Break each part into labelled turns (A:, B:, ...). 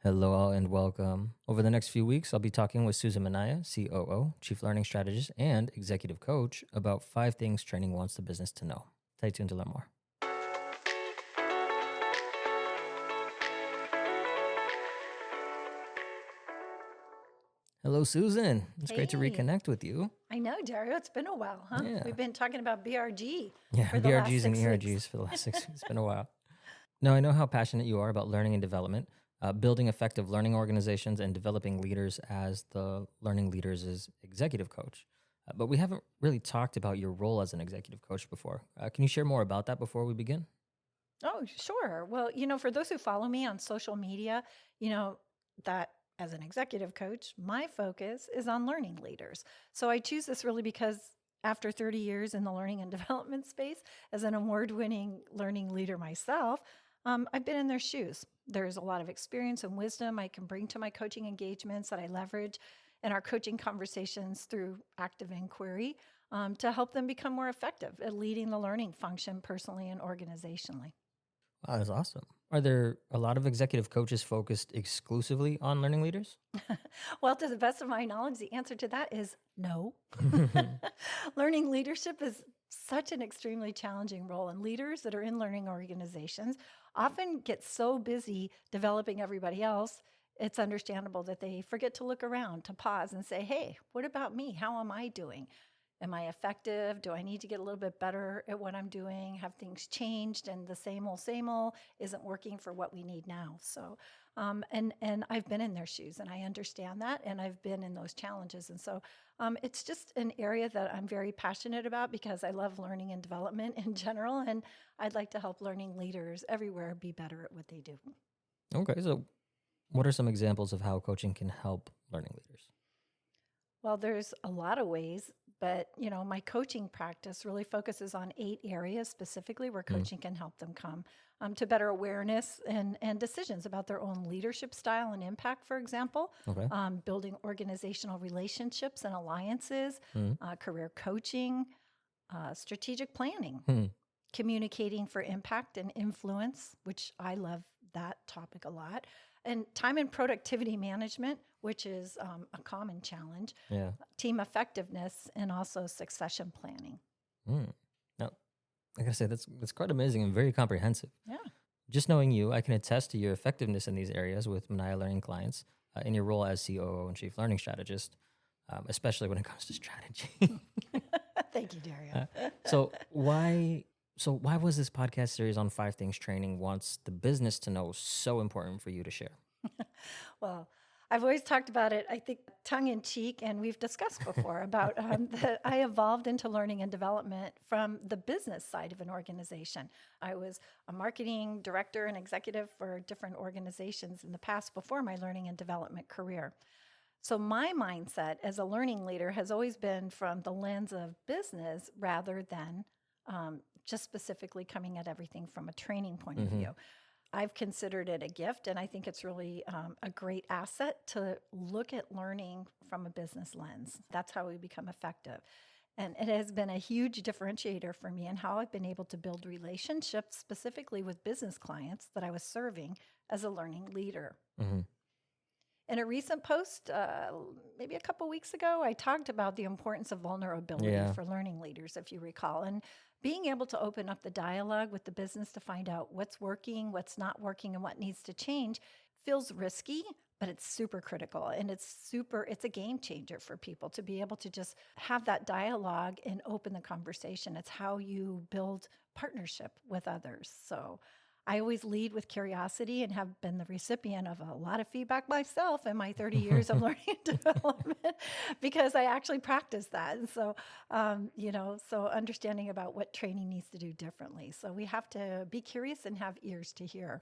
A: Hello all and welcome. Over the next few weeks, I'll be talking with Dario Minaya, COO, Chief Learning Strategist, and Executive Coach about 5 things training wants the business to know. Stay tuned to learn more. Hello, Susan. It's great to
B: Hey.
A: reconnect with you.
B: I know, Dario. It's been a while, huh?
A: Yeah.
B: We've been talking about BRG
A: Yeah,
B: for the last
A: BRGs and
B: 6
A: ERGs
B: weeks.
A: for the last 6 weeks. It's been a while. Now, I know how passionate you are about learning and development, building effective learning organizations, and developing leaders as the Learning Leaders' executive coach. But we haven't really talked about your role as an executive coach before. Can you share more about that before we begin?
B: Oh, sure. Well, for those who follow me on social media, that as an executive coach, my focus is on learning leaders. So I choose this really because after 30 years in the learning and development space, as an award-winning learning leader myself, I've been in their shoes. There's a lot of experience and wisdom I can bring to my coaching engagements that I leverage in our coaching conversations through active inquiry to help them become more effective at leading the learning function personally and organizationally.
A: Wow, that's awesome. Are there a lot of executive coaches focused exclusively on learning leaders?
B: Well, to the best of my knowledge, the answer to that is no. Learning leadership is such an extremely challenging role, and leaders that are in learning organizations often get so busy developing everybody else. It's understandable that they forget to look around, to pause and say, hey, what about me? How am I doing? Am I effective? Do I need to get a little bit better at what I'm doing? Have things changed and the same old isn't working for what we need now? So, and I've been in their shoes and I understand that, and I've been in those challenges. And so it's just an area that I'm very passionate about because I love learning and development in general. And I'd like to help learning leaders everywhere be better at what they do.
A: Okay, so what are some examples of how coaching can help learning leaders?
B: Well, there's a lot of ways, but my coaching practice really focuses on 8 areas specifically where coaching can help them come to better awareness and decisions about their own leadership style and impact, for example,
A: Okay.
B: building organizational relationships and alliances, career coaching, strategic planning, communicating for impact and influence, which I love that topic a lot, and time and productivity management, which is a common challenge,
A: Yeah.
B: team effectiveness, and also succession planning.
A: Now, I gotta say, that's quite amazing and very comprehensive.
B: Yeah.
A: Just knowing you, I can attest to your effectiveness in these areas with Minaya Learning clients in your role as COO and Chief Learning Strategist, especially when it comes to strategy.
B: Thank you, Dario.
A: So why was this podcast series on 5 things training wants the business to know so important for you to share?
B: Well, I've always talked about it, I think, tongue in cheek, and we've discussed before about that I evolved into learning and development from the business side of an organization. I was a marketing director and executive for different organizations in the past before my learning and development career. So my mindset as a learning leader has always been from the lens of business rather than just specifically coming at everything from a training point of view. I've considered it a gift, and I think it's really a great asset to look at learning from a business lens. That's how we become effective. And it has been a huge differentiator for me in how I've been able to build relationships specifically with business clients that I was serving as a learning leader. In a recent post, maybe a couple weeks ago, I talked about the importance of vulnerability for learning leaders, if you recall, and being able to open up the dialogue with the business to find out what's working, what's not working, and what needs to change feels risky, but it's super critical, and it's a game changer for people to be able to just have that dialogue and open the conversation. It's how you build partnership with others. So I always lead with curiosity and have been the recipient of a lot of feedback myself in my 30 years of learning and development because I actually practice that. And so, so understanding about what training needs to do differently. So we have to be curious and have ears to hear.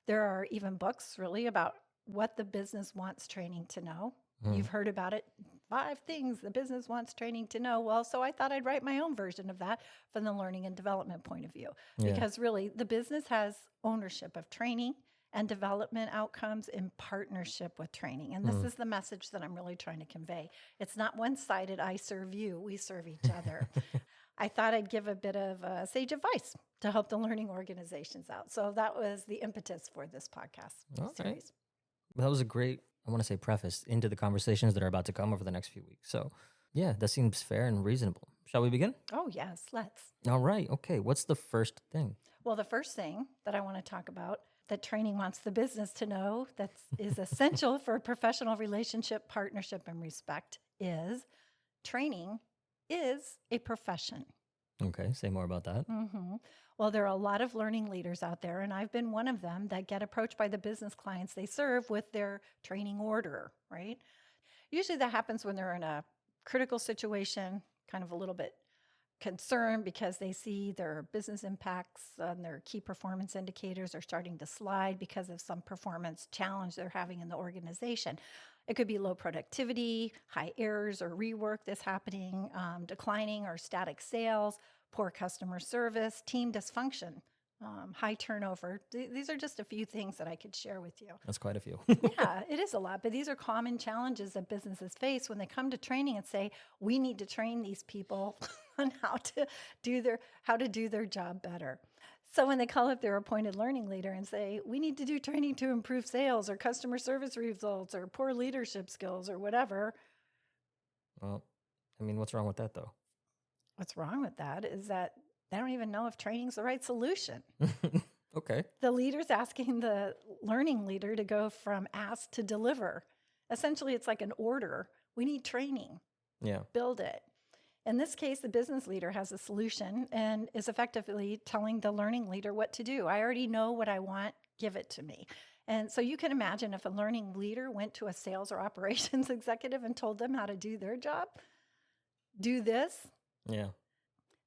B: There are even books really about what the business wants training to know. You've heard about it, 5 things the business wants training to know. Well, so I thought I'd write my own version of that from the learning and development point of view. Because really, the business has ownership of training and development outcomes in partnership with training. And this is the message that I'm really trying to convey. It's not one-sided, I serve you, we serve each other. I thought I'd give a bit of sage advice to help the learning organizations out. So that was the impetus for this podcast series.
A: That was a great, I want to say, preface into the conversations that are about to come over the next few weeks. So, yeah, that seems fair and reasonable. Shall we begin?
B: Oh, yes, let's.
A: All right. Okay. What's the first thing?
B: Well, the first thing that I want to talk about that training wants the business to know that is essential for professional relationship, partnership, and respect is training is a profession.
A: Okay. Say more about that.
B: Mm-hmm. Well, there are a lot of learning leaders out there, and I've been one of them that get approached by the business clients they serve with their training order, right? Usually that happens when they're in a critical situation, kind of a little bit concerned because they see their business impacts and their key performance indicators are starting to slide because of some performance challenge they're having in the organization. It could be low productivity, high errors or rework that's happening, declining or static sales, poor customer service, team dysfunction, high turnover. These are just a few things that I could share with you.
A: That's quite a few.
B: Yeah, it is a lot, but these are common challenges that businesses face when they come to training and say, we need to train these people on how to do their job better. So when they call up their appointed learning leader and say, we need to do training to improve sales or customer service results or poor leadership skills or whatever,
A: Well, I mean, what's wrong with that, though?
B: what's wrong with that is that they don't even know if training's the right solution.
A: Okay.
B: The leader's asking the learning leader to go from ask to deliver. Essentially, it's like an order. We need training.
A: Yeah.
B: Build it. In this case, the business leader has a solution and is effectively telling the learning leader what to do. I already know what I want, give it to me. And so you can imagine if a learning leader went to a sales or operations executive and told them how to do their job, do this.
A: Yeah.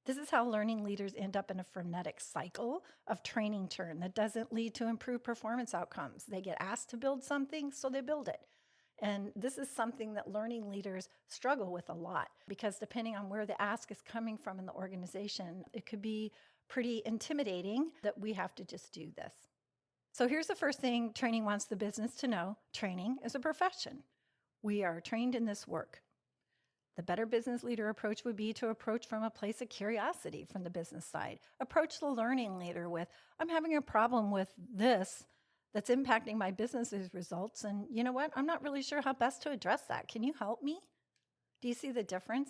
B: This is how learning leaders end up in a frenetic cycle of training churn that doesn't lead to improved performance outcomes. They get asked to build something, so they build it. And this is something that learning leaders struggle with a lot because depending on where the ask is coming from in the organization, it could be pretty intimidating that we have to just do this. So here's the first thing training wants the business to know. Training is a profession. We are trained in this work. The better business leader approach would be to approach from a place of curiosity from the business side. Approach the learning leader with, I'm having a problem with this that's impacting my business's results. And you know what? I'm not really sure how best to address that. Can you help me? Do you see the difference?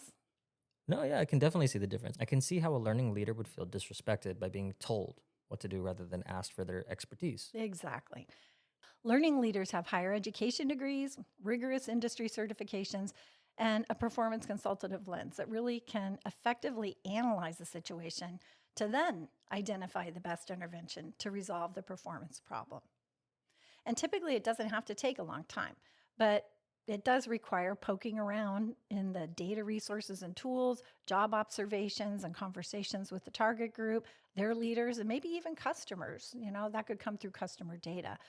A: No, yeah, I can definitely see the difference. I can see how a learning leader would feel disrespected by being told what to do rather than asked for their expertise.
B: Exactly. Learning leaders have higher education degrees, rigorous industry certifications, and a performance consultative lens that really can effectively analyze the situation to then identify the best intervention to resolve the performance problem. And typically it doesn't have to take a long time, but it does require poking around in the data resources and tools, job observations and conversations with the target group, their leaders, and maybe even customers. That could come through customer data.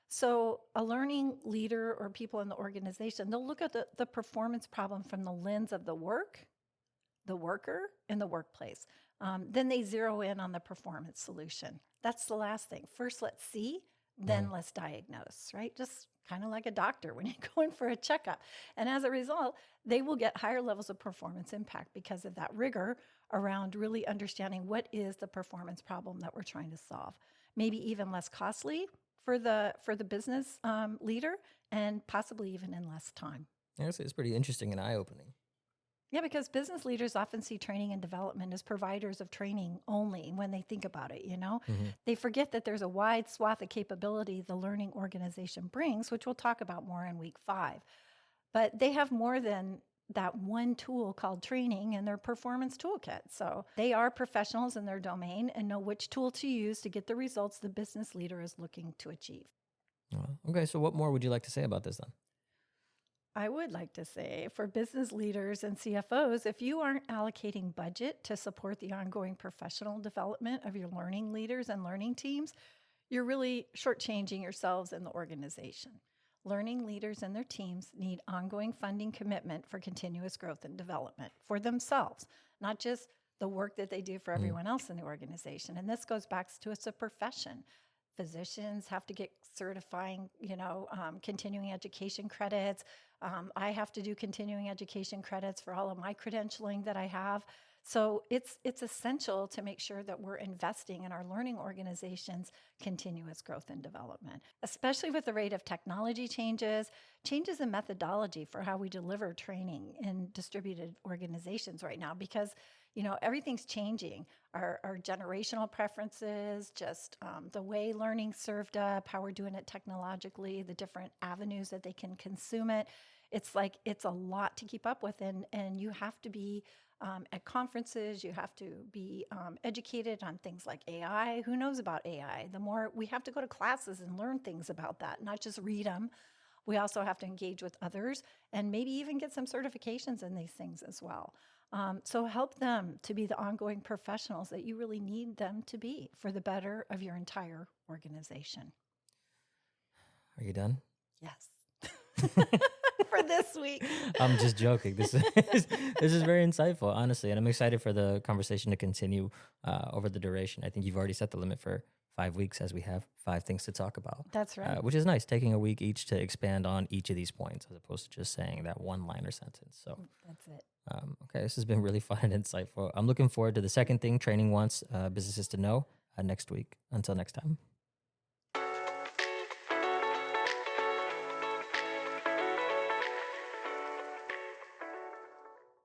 B: So a learning leader or people in the organization, they'll look at the performance problem from the lens of the worker, and the workplace. Then they zero in on the performance solution. That's the last thing. First, let's see, then let's diagnose, right? Just kind of like a doctor when you go in for a checkup. And as a result, they will get higher levels of performance impact because of that rigor around really understanding what is the performance problem that we're trying to solve. Maybe even less costly for the business leader, and possibly even in less time.
A: Honestly, it's pretty interesting and eye-opening.
B: Yeah, because business leaders often see training and development as providers of training only when they think about it, They forget that there's a wide swath of capability the learning organization brings, which we'll talk about more in week 5. But they have more than that one tool called training in their performance toolkit. So they are professionals in their domain and know which tool to use to get the results the business leader is looking to achieve.
A: Okay, so what more would you like to say about this then?
B: I would like to say for business leaders and CFOs, if you aren't allocating budget to support the ongoing professional development of your learning leaders and learning teams, you're really shortchanging yourselves and the organization. Learning leaders and their teams need ongoing funding commitment for continuous growth and development for themselves, not just the work that they do for everyone else in the organization. And this goes back to it's a profession. Physicians have to get certifying, continuing education credits. I have to do continuing education credits for all of my credentialing that I have. So it's essential to make sure that we're investing in our learning organizations' continuous growth and development, especially with the rate of technology changes in methodology for how we deliver training in distributed organizations right now, because everything's changing. Our generational preferences, just the way learning's served up, how we're doing it technologically, the different avenues that they can consume it. It's like it's a lot to keep up with, and you have to be at conferences, you have to be educated on things like AI. Who knows about AI? The more we have to go to classes and learn things about that, not just read them. We also have to engage with others and maybe even get some certifications in these things as well. So help them to be the ongoing professionals that you really need them to be for the better of your entire organization.
A: Are you done?
B: Yes. For this week.
A: I'm just joking. This is very insightful, honestly, and I'm excited for the conversation to continue over the duration. I think you've already set the limit for 5 weeks, as we have 5 things to talk about.
B: That's right.
A: Which is nice, taking a week each to expand on each of these points, as opposed to just saying that one-liner sentence. So
B: that's it.
A: Okay, this has been really fun and insightful. I'm looking forward to the second thing training wants businesses to know next week. Until next time.